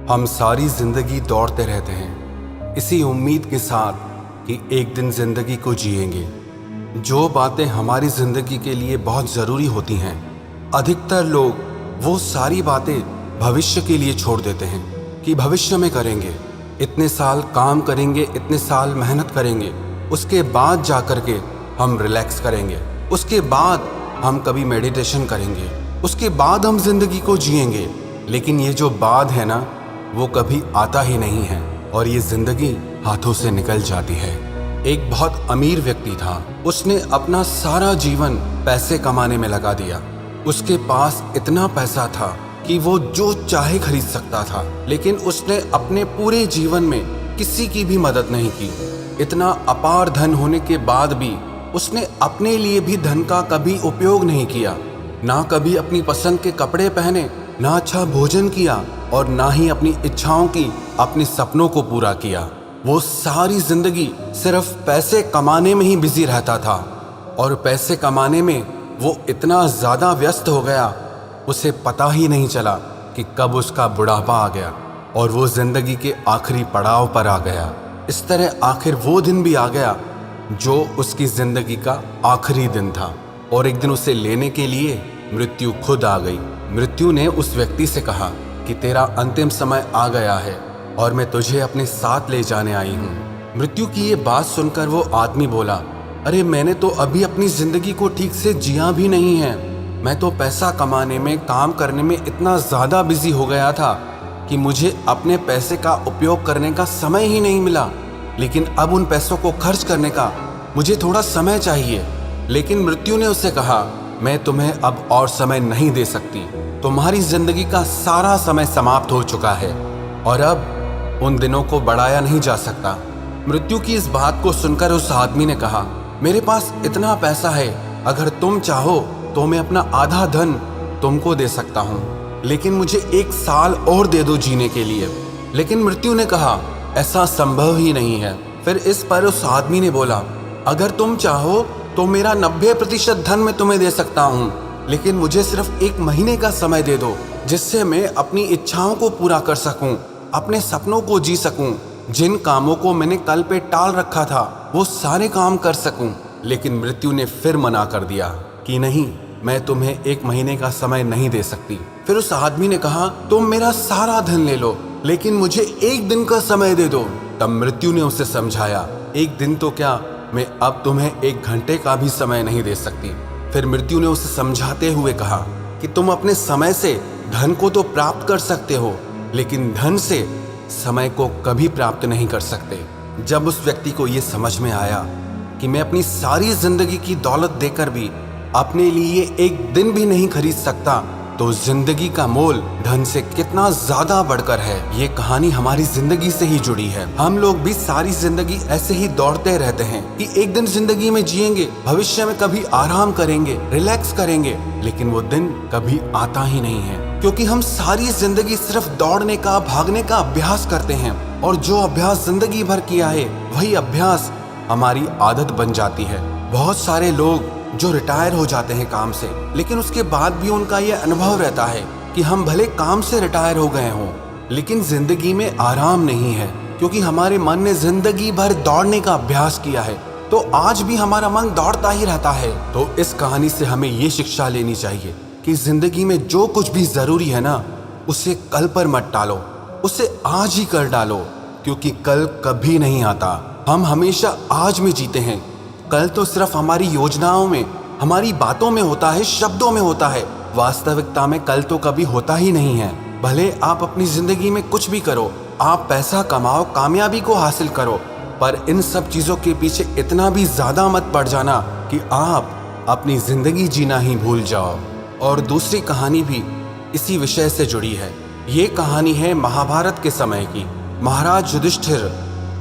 हम सारी जिंदगी दौड़ते रहते हैं इसी उम्मीद के साथ कि एक दिन जिंदगी को जिएंगे। जो बातें हमारी जिंदगी के लिए बहुत ज़रूरी होती हैं, अधिकतर लोग वो सारी बातें भविष्य के लिए छोड़ देते हैं कि भविष्य में करेंगे, इतने साल काम करेंगे, इतने साल मेहनत करेंगे, उसके बाद जा कर के हम रिलैक्स करेंगे, उसके बाद हम कभी मेडिटेशन करेंगे, उसके बाद हम जिंदगी को जिएंगे। लेकिन ये जो बाद है ना, वो कभी आता ही नहीं है और ये जिंदगी हाथों से निकल जाती है। एक बहुत अमीर व्यक्ति था, उसने अपना सारा जीवन पैसे कमाने में लगा दिया। उसके पास इतना पैसा था कि वो जो चाहे खरीद सकता था, लेकिन उसने अपने पूरे जीवन में किसी की भी मदद नहीं की। इतना अपार धन होने के बाद भी उसने अपने लिए भी धन का कभी उपयोग नहीं किया, ना कभी अपनी पसंद के कपड़े पहने, ना अच्छा भोजन किया और ना ही अपनी इच्छाओं की, अपने सपनों को पूरा किया। वो सारी जिंदगी सिर्फ पैसे कमाने में ही बिजी रहता था और पैसे कमाने में वो इतना ज़्यादा व्यस्त हो गया, उसे पता ही नहीं चला कि कब उसका बुढ़ापा आ गया और वो जिंदगी के आखिरी पड़ाव पर आ गया। इस तरह आखिर वो दिन भी आ गया जो उसकी जिंदगी का आखिरी दिन था और एक दिन उसे लेने के लिए मृत्यु खुद आ गई। मृत्यु ने उस व्यक्ति से कहा कि तेरा अंतिम समय आ गया है और मैं तुझे अपने साथ ले जाने आई हूँ। मृत्यु की ये बात सुनकर वो आदमी बोला, अरे मैंने तो अभी अपनी जिंदगी को ठीक से जिया भी नहीं है। मैं तो पैसा कमाने में, काम करने में इतना ज़्यादा बिजी हो गया था कि मुझे अपने पैसे का उपयोग करने का समय ही नहीं मिला। लेकिन अब उन पैसों को खर्च करने का मुझे थोड़ा समय चाहिए। लेकिन मृत्यु ने उससे कहा, मैं तुम्हें अब और समय नहीं दे सकती, तुम्हारी जिंदगी का सारा समय समाप्त हो चुका है और अब उन दिनों को बढ़ाया नहीं जा सकता। मृत्यु की इस बात को सुनकर उस आदमी ने कहा, मेरे पास इतना पैसा है, अगर तुम चाहो तो मैं अपना आधा धन तुमको दे सकता हूँ, लेकिन मुझे 1 साल और दे दो जीने के लिए। लेकिन मृत्यु ने कहा, ऐसा संभव ही नहीं है। फिर इस पर उस आदमी ने बोला, अगर तुम चाहो तो मेरा 90% धन मैं तुम्हें दे सकता हूँ, लेकिन मुझे सिर्फ 1 महीने का समय दे दो, जिससे मैं अपनी इच्छाओं को पूरा कर सकूं, अपने सपनों को जी सकूं, जिन कामों को मैंने कल पे टाल रखा था वो सारे काम कर सकूं। लेकिन मृत्यु ने फिर मना कर दिया कि नहीं, मैं तुम्हें 1 महीने का समय नहीं दे सकती। फिर उस आदमी ने कहा, तुम मेरा सारा धन ले लो, लेकिन मुझे 1 दिन का समय दे दो। तब मृत्यु ने उसे समझाया, 1 दिन तो क्या, मैं अब तुम्हें 1 घंटे का भी समय नहीं दे सकती। फिर मृत्यु ने उसे समझाते हुए कहा कि तुम अपने समय से धन को तो प्राप्त कर सकते हो, लेकिन धन से समय को कभी प्राप्त नहीं कर सकते। जब उस व्यक्ति को ये समझ में आया कि मैं अपनी सारी जिंदगी की दौलत देकर भी अपने लिए 1 दिन भी नहीं खरीद सकता, तो जिंदगी का मोल धन से कितना ज्यादा बढ़कर है। ये कहानी हमारी जिंदगी से ही जुड़ी है। हम लोग भी सारी जिंदगी ऐसे ही दौड़ते रहते हैं कि एक दिन जिंदगी में जिएंगे, भविष्य में कभी आराम करेंगे, रिलैक्स करेंगे, लेकिन वो दिन कभी आता ही नहीं है, क्योंकि हम सारी जिंदगी सिर्फ दौड़ने का, भागने का अभ्यास करते हैं और जो अभ्यास जिंदगी भर किया है वही अभ्यास हमारी आदत बन जाती है। बहुत सारे लोग जो रिटायर हो जाते हैं काम से, लेकिन उसके बाद भी उनका यह अनुभव रहता है कि हम भले काम से रिटायर हो गए हों, लेकिन जिंदगी में आराम नहीं है, क्योंकि हमारे मन ने जिंदगी भर दौड़ने का अभ्यास किया है, तो आज भी हमारा मन दौड़ता ही रहता है। तो इस कहानी से हमें ये शिक्षा लेनी चाहिए कि जिंदगी में जो कुछ भी जरूरी है ना, उसे कल पर मत टालो, उसे आज ही कर डालो, क्योंकि कल कभी नहीं आता। हम हमेशा आज में जीते हैं। कल तो सिर्फ हमारी योजनाओं में, हमारी बातों में होता है, शब्दों में होता है। वास्तविकता में कल तो कभी होता ही नहीं है। भले आप अपनी जिंदगी में कुछ भी करो, आप पैसा कमाओ, कामयाबी को हासिल करो, पर इन सब चीजों के पीछे इतना भी ज्यादा मत पड़ जाना कि आप अपनी जिंदगी जीना ही भूल जाओ। और दूसरी कहानी भी इसी विषय से जुड़ी है। ये कहानी है महाभारत के समय की। महाराज युधिष्ठिर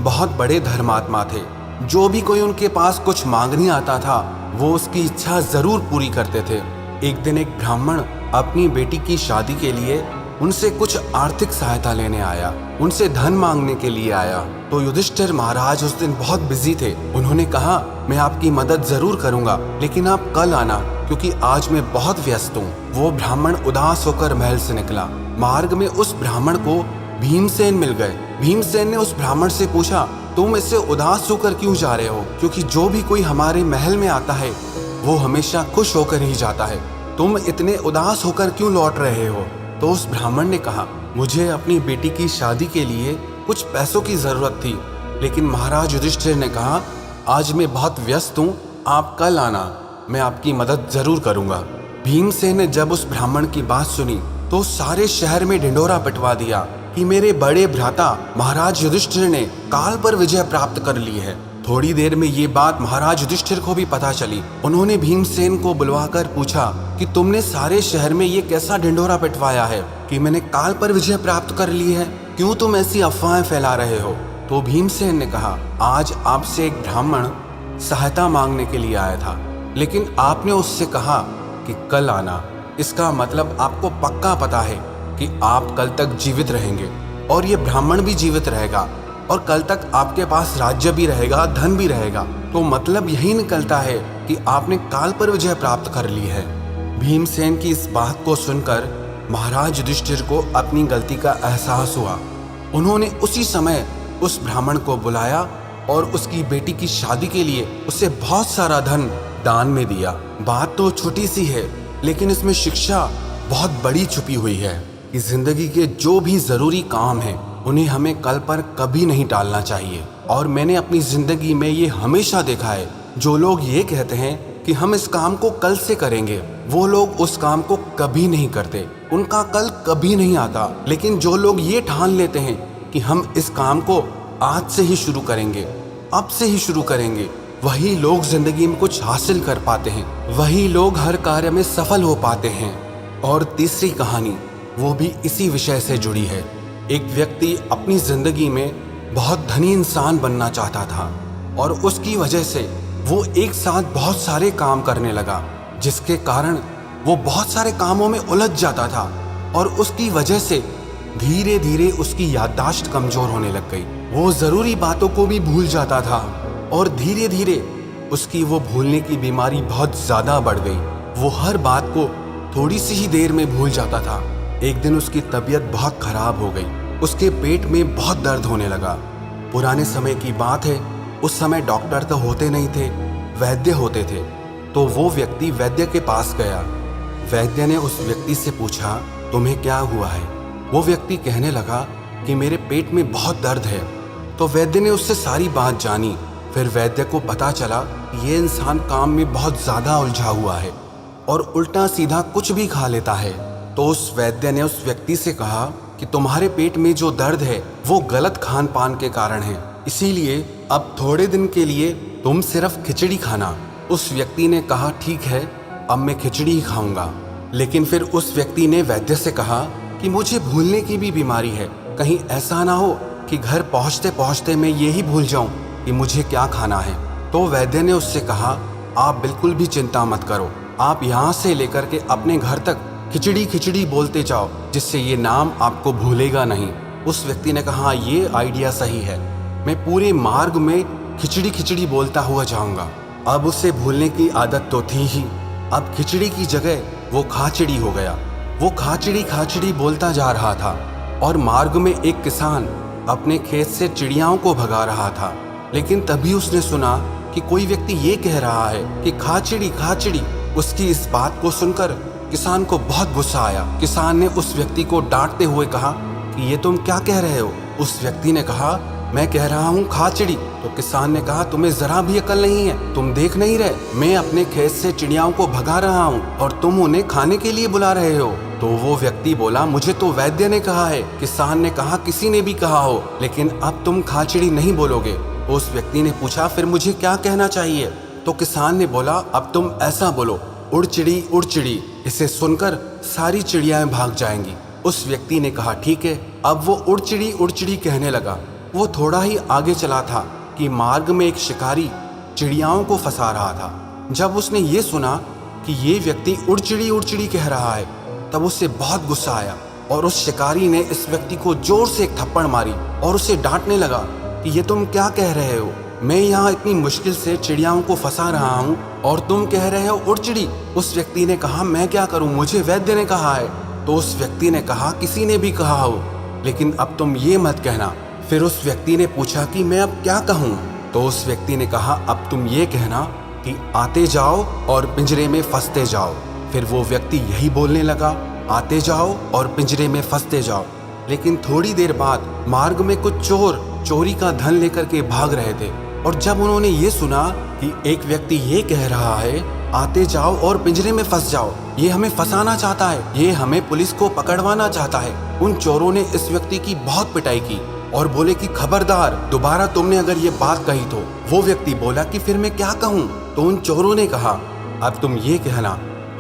बहुत बड़े धर्मात्मा थे। जो भी कोई उनके पास कुछ मांगने आता था, वो उसकी इच्छा जरूर पूरी करते थे। एक दिन एक ब्राह्मण अपनी बेटी की शादी के लिए उनसे कुछ आर्थिक सहायता लेने आया, उनसे धन मांगने के लिए आया। तो युधिष्ठिर महाराज उस दिन बहुत बिजी थे। उन्होंने कहा, मैं आपकी मदद जरूर करूंगा, लेकिन आप कल आना, क्योंकि आज मैं बहुत व्यस्त हूँ। वो ब्राह्मण उदास होकर महल से निकला। मार्ग में उस ब्राह्मण को भीमसेन मिल गए। भीमसेन ने उस ब्राह्मण से पूछा, तुम इससे उदास होकर क्यों जा रहे हो? क्योंकि जो भी कोई हमारे महल में आता है वो हमेशा खुश होकर ही जाता है। तुम इतने उदास होकर क्यों लौट रहे हो? तो उस ब्राह्मण ने कहा, मुझे अपनी बेटी की शादी के लिए कुछ पैसों की जरूरत थी, लेकिन महाराज युधिष्ठिर ने कहा, आज मैं बहुत व्यस्त हूँ, आप कल आना, मैं आपकी मदद जरूर करूँगा। भीमसेन ने जब उस ब्राह्मण की बात सुनी तो सारे शहर में ढिंढोरा पिटवा दिया कि मेरे बड़े भ्राता महाराज युधिष्ठिर ने काल पर विजय प्राप्त कर ली है। थोड़ी देर में ये बात महाराज युधिष्ठिर को भी पता चली। उन्होंने भीमसेन को बुलवाकर पूछा कि तुमने सारे शहर में ये कैसा ढिंढोरा पिटवाया है कि मैंने काल पर विजय प्राप्त कर ली है? क्यों तुम ऐसी अफवाहें फैला रहे हो? तो भीमसेन ने कहा, आज आपसे एक ब्राह्मण सहायता मांगने के लिए आया था, लेकिन आपने उससे कहा कि कल आना। इसका मतलब आपको पक्का पता है कि आप कल तक जीवित रहेंगे और ये ब्राह्मण भी जीवित रहेगा और कल तक आपके पास राज्य भी रहेगा, धन भी रहेगा। तो मतलब यही निकलता है कि आपने काल पर विजय प्राप्त कर ली है। भीमसेन की इस बात को सुनकर महाराज युधिष्ठिर को अपनी गलती का एहसास हुआ। उन्होंने उसी समय उस ब्राह्मण को बुलाया और उसकी बेटी की शादी के लिए उसे बहुत सारा धन दान में दिया। बात तो छोटी सी है, लेकिन इसमें शिक्षा बहुत बड़ी छुपी हुई है कि जिंदगी के जो भी जरूरी काम हैं उन्हें हमें कल पर कभी नहीं टालना चाहिए। और मैंने अपनी जिंदगी में ये हमेशा देखा है, जो लोग ये कहते हैं कि हम इस काम को कल से करेंगे, वो लोग उस काम को कभी नहीं करते, उनका कल कभी नहीं आता। लेकिन जो लोग ये ठान लेते हैं कि हम इस काम को आज से ही शुरू करेंगे, अब से ही शुरू करेंगे, वही लोग जिंदगी में कुछ हासिल कर पाते हैं, वही लोग हर कार्य में सफल हो पाते हैं। और तीसरी कहानी वो भी इसी विषय से जुड़ी है। एक व्यक्ति अपनी जिंदगी में बहुत धनी इंसान बनना चाहता था और उसकी वजह से वो एक साथ बहुत सारे काम करने लगा, जिसके कारण वो बहुत सारे कामों में उलझ जाता था और उसकी वजह से धीरे धीरे उसकी याददाश्त कमजोर होने लग गई। वो जरूरी बातों को भी भूल जाता था और धीरे धीरे उसकी वो भूलने की बीमारी बहुत ज्यादा बढ़ गई। वो हर बात को थोड़ी सी ही देर में भूल जाता था। एक दिन उसकी तबीयत बहुत खराब हो गई, उसके पेट में बहुत दर्द होने लगा। पुराने समय की बात है, उस समय डॉक्टर तो होते नहीं थे, वैद्य होते थे। तो वो व्यक्ति वैद्य के पास गया। वैद्य ने उस व्यक्ति से पूछा, तुम्हें क्या हुआ है? वो व्यक्ति कहने लगा कि मेरे पेट में बहुत दर्द है। तो वैद्य ने उससे सारी बात जानी। फिर वैद्य को पता चला कि ये इंसान काम में बहुत ज़्यादा उलझा हुआ है और उल्टा सीधा कुछ भी खा लेता है। तो उस वैद्य ने उस व्यक्ति से कहा कि तुम्हारे पेट में जो दर्द है वो गलत खान पान के कारण है, इसीलिए अब थोड़े दिन के लिए तुम सिर्फ खिचड़ी खाना। उस व्यक्ति ने कहा, ठीक है, अब मैं खिचड़ी ही खाऊंगा। लेकिन फिर उस व्यक्ति ने वैद्य से कहा कि मुझे भूलने की भी बीमारी है, कहीं ऐसा ना हो कि घर पहुंचते पहुंचते मैं यही भूल जाऊं कि मुझे क्या खाना है। तो वैद्य ने उससे कहा, आप बिल्कुल भी चिंता मत करो, आप यहाँ से लेकर के अपने घर तक खिचड़ी खिचड़ी बोलते जाओ, जिससे ये नाम आपको भूलेगा नहीं। उस व्यक्ति ने कहा, ये आइडिया सही है, मैं पूरे मार्ग में खिचड़ी खिचड़ी बोलता हुआ जाऊंगा। अब उसे भूलने की आदत तो थी ही, अब खिचड़ी की जगह वो खाचड़ी हो गया। वो खाचड़ी खाचड़ी बोलता जा रहा था और मार्ग में एक किसान अपने खेत से चिड़ियाओं को भगा रहा था। लेकिन तभी उसने सुना कि कोई व्यक्ति ये कह रहा है कि खाचड़ी खाचड़ी। उसकी इस बात को सुनकर किसान को बहुत गुस्सा आया। किसान ने उस व्यक्ति को डांटते हुए कहा कि ये तुम क्या कह रहे हो? उस व्यक्ति ने कहा, मैं कह रहा हूँ खाचड़ी। तो किसान ने कहा, तुम्हें जरा भी अकल नहीं है, तुम देख नहीं रहे मैं अपने खेत से चिड़ियाओं को भगा रहा हूँ और तुम उन्हें खाने के लिए बुला रहे हो। तो वो व्यक्ति बोला, मुझे तो वैद्य ने कहा है, किसान ने कहा, किसी ने भी कहा हो, लेकिन अब तुम खाचड़ी नहीं बोलोगे। उस व्यक्ति ने पूछा, फिर मुझे क्या कहना चाहिए? तो किसान ने बोला, अब तुम ऐसा बोलो, उड़ चिड़ी उड़ चिड़ी। इसे सुनकर सारी चिड़ियाएं भाग जाएंगी। उस व्यक्ति ने कहा, ठीक है। अब वो उड़ चिड़ी कहने लगा। वो थोड़ा ही आगे चला था कि मार्ग में एक शिकारी चिड़ियाओं को फंसा रहा था। जब उसने ये सुना कि ये व्यक्ति उड़ चिड़ी कह रहा है, तब उसे बहुत गुस्सा आया और उस शिकारी ने इस व्यक्ति को जोर से एक थप्पड़ मारी और उसे डांटने लगा कि ये तुम क्या कह रहे हो? मैं यहाँ इतनी मुश्किल से चिड़ियाओं को फंसा रहा हूँ और तुम कह रहे हो उड़ चिड़ी। उस व्यक्ति ने कहा, मैं क्या करूँ, मुझे वैद्य ने कहा है। तो उस व्यक्ति ने कहा, किसी ने भी कहा हो, लेकिन अब तुम ये मत कहना। फिर उस व्यक्ति ने पूछा कि मैं अब क्या कहूँ। तो उस व्यक्ति ने कहा, अब तुम ये कहना कि आते जाओ और पिंजरे में फंसते जाओ। फिर वो व्यक्ति यही बोलने लगा, आते जाओ और पिंजरे में फंसते जाओ। लेकिन थोड़ी देर बाद मार्ग में कुछ चोर चोरी का धन लेकर के भाग रहे थे, और जब उन्होंने ये सुना कि एक व्यक्ति ये कह रहा है, आते जाओ और पिंजरे में फंस जाओ, ये हमें फंसाना चाहता है, ये हमें पुलिस को पकड़वाना चाहता है, उन चोरों ने इस व्यक्ति की बहुत पिटाई की और बोले कि खबरदार, दोबारा तुमने अगर ये बात कही तो। वो व्यक्ति बोला कि फिर मैं क्या कहूँ। तो उन चोरों ने कहा, अब तुम ये कहना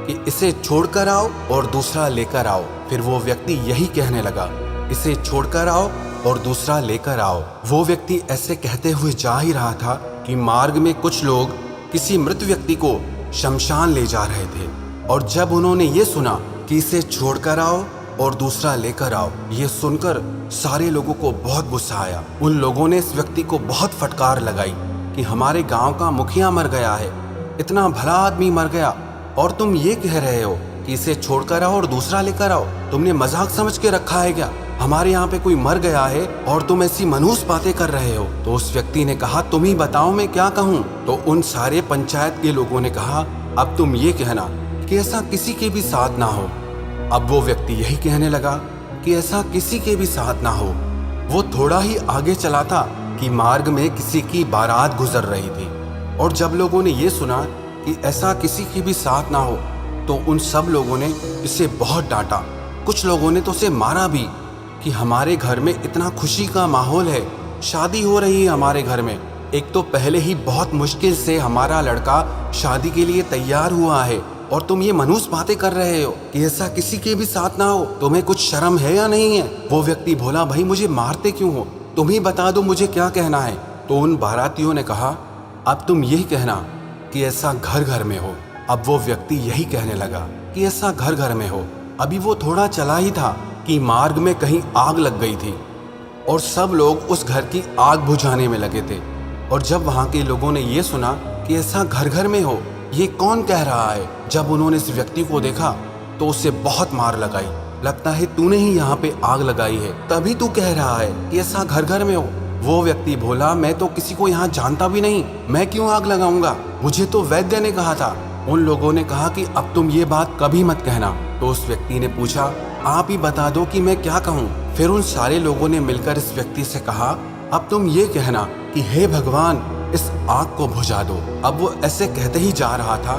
कि इसे छोड़कर आओ और दूसरा लेकर आओ। फिर वो व्यक्ति यही कहने लगा, इसे छोड़कर आओ और दूसरा लेकर आओ। वो व्यक्ति ऐसे कहते हुए जा ही रहा था कि मार्ग में कुछ लोग किसी मृत व्यक्ति को शमशान ले जा रहे थे, और जब उन्होंने ये सुना कि इसे छोड़कर आओ और दूसरा लेकर आओ, ये सुनकर सारे लोगों को बहुत गुस्सा आया। उन लोगों ने इस व्यक्ति को बहुत फटकार लगाई कि हमारे गांव का मुखिया मर गया है, इतना भला आदमी मर गया, और तुम ये कह रहे हो कि इसे छोड़कर आओ और दूसरा लेकर आओ। तुमने मजाक समझ के रखा है क्या? हमारे यहाँ पे कोई मर गया है और तुम ऐसी मनहूस बातें कर रहे हो। तो उस व्यक्ति ने कहा, तुम ही बताओ मैं क्या कहूँ। तो उन सारे पंचायत के लोगों ने कहा, अब तुम ये कहना कि ऐसा किसी के भी साथ ना हो। अब वो व्यक्ति यही कहने लगा कि ऐसा किसी के भी साथ ना हो। वो थोड़ा ही आगे चला था कि मार्ग में किसी की बारात गुजर रही थी, और जब लोगों ने ये सुना कि ऐसा किसी के भी साथ ना हो, तो उन सब लोगों ने इसे बहुत डांटा। कुछ लोगों ने तो उसे मारा भी कि हमारे घर में इतना खुशी का माहौल है, शादी हो रही है हमारे घर में, एक तो पहले ही बहुत मुश्किल से हमारा लड़का शादी के लिए तैयार हुआ है, और तुम ये मनहूस बातें कर रहे हो कि ऐसा किसी के भी साथ ना हो। तुम्हें कुछ शर्म है या नहीं है? वो व्यक्ति बोला, भाई मुझे मारते क्यों हो, तुम ही बता दो मुझे क्या कहना है। तो उन बारातियों ने कहा, अब तुम यही कहना कि ऐसा घर घर में हो। अब वो व्यक्ति यही कहने लगा कि ऐसा घर घर में हो। अभी वो थोड़ा चला ही था कि मार्ग में कहीं आग लग गई थी, और सब लोग उस घर की आग बुझाने में लगे थे। और जब वहाँ के लोगों ने ये सुना कि ऐसा घर घर में हो, ये कौन कह रहा है, जब उन्होंने इस व्यक्ति को देखा तो उसे बहुत मार लगाई। लगता है तूने ही यहाँ पे आग लगाई है, तभी तू कह रहा है कि ऐसा घर घर में हो। वो व्यक्ति बोला, मैं तो किसी को यहाँ जानता भी नहीं, मैं क्यों आग लगाऊंगा, मुझे तो वैद्य ने कहा था। उन लोगों ने कहा कि अब तुम ये बात कभी मत कहना। तो उस व्यक्ति ने पूछा, आप ही बता दो कि मैं क्या कहूँ। फिर उन सारे लोगों ने मिलकर इस व्यक्ति से कहा, अब तुम ये कहना कि हे भगवान, इस आग को बुझा दो। अब वो ऐसे कहते ही जा रहा था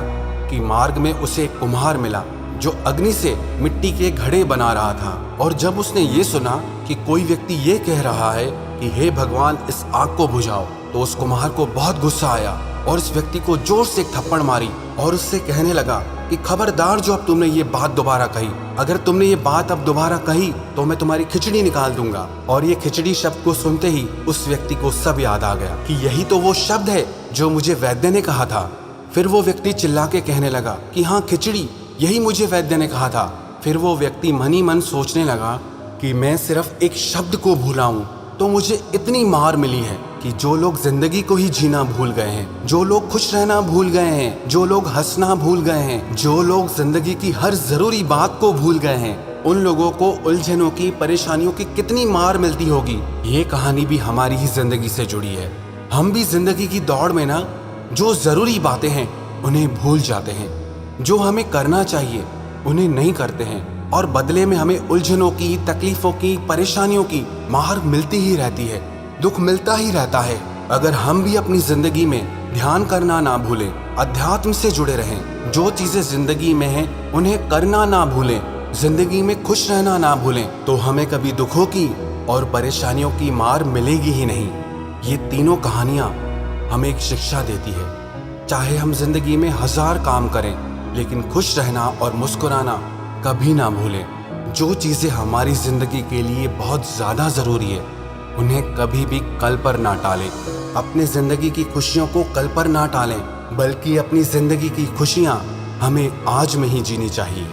कि मार्ग में उसे एक कुम्हार मिला जो अग्नि से मिट्टी के घड़े बना रहा था। और जब उसने ये सुना कि कोई व्यक्ति ये कह रहा है कि हे भगवान, इस आग को बुझाओ, तो उस कुम्हार को बहुत गुस्सा आया और इस व्यक्ति को जोर से एक थप्पड़ मारी और उससे कहने लगा कि खबरदार, जो अब तुमने ये बात दोबारा कही, अगर तुमने ये बात अब दोबारा कही तो मैं तुम्हारी खिचड़ी निकाल दूंगा। और ये खिचड़ी शब्द को सुनते ही उस व्यक्ति को सब याद आ गया कि यही तो वो शब्द है जो मुझे वैद्य ने कहा था। फिर वो व्यक्ति चिल्ला के कहने लगा कि हाँ, खिचड़ी, यही मुझे वैद्य ने कहा था। फिर वो व्यक्ति मन ही मन सोचने लगा कि मैं सिर्फ एक शब्द को भूला हूँ तो मुझे इतनी मार मिली है कि जो लोग जिंदगी को ही जीना भूल गए हैं, जो लोग खुश रहना भूल गए हैं, जो लोग हंसना भूल गए हैं, जो लोग जिंदगी की हर जरूरी बात को भूल गए हैं, उन लोगों को उलझनों की, परेशानियों की कितनी मार मिलती होगी। ये कहानी भी हमारी ही जिंदगी से जुड़ी है। हम भी जिंदगी की दौड़ में ना जो जरूरी बातें हैं उन्हें भूल जाते हैं, जो हमें करना चाहिए उन्हें नहीं करते हैं, और बदले में हमें उलझनों की, तकलीफों की, परेशानियों की मार मिलती ही रहती है, दुख मिलता ही रहता है। अगर हम भी अपनी जिंदगी में ध्यान करना ना भूलें, अध्यात्म से जुड़े रहें, जो चीजें जिंदगी में हैं उन्हें करना ना भूलें, जिंदगी में खुश रहना ना भूलें, तो हमें कभी दुखों की और परेशानियों की मार मिलेगी ही नहीं। ये तीनों कहानियां हमें एक शिक्षा देती है। चाहे हम जिंदगी में 1000 काम करें, लेकिन खुश रहना और मुस्कुराना कभी ना भूलें। जो चीजें हमारी जिंदगी के लिए बहुत ज्यादा जरूरी है उन्हें कभी भी कल पर ना टालें। अपने जिंदगी की खुशियों को कल पर ना टालें, बल्कि अपनी जिंदगी की खुशियां हमें आज में ही जीनी चाहिए।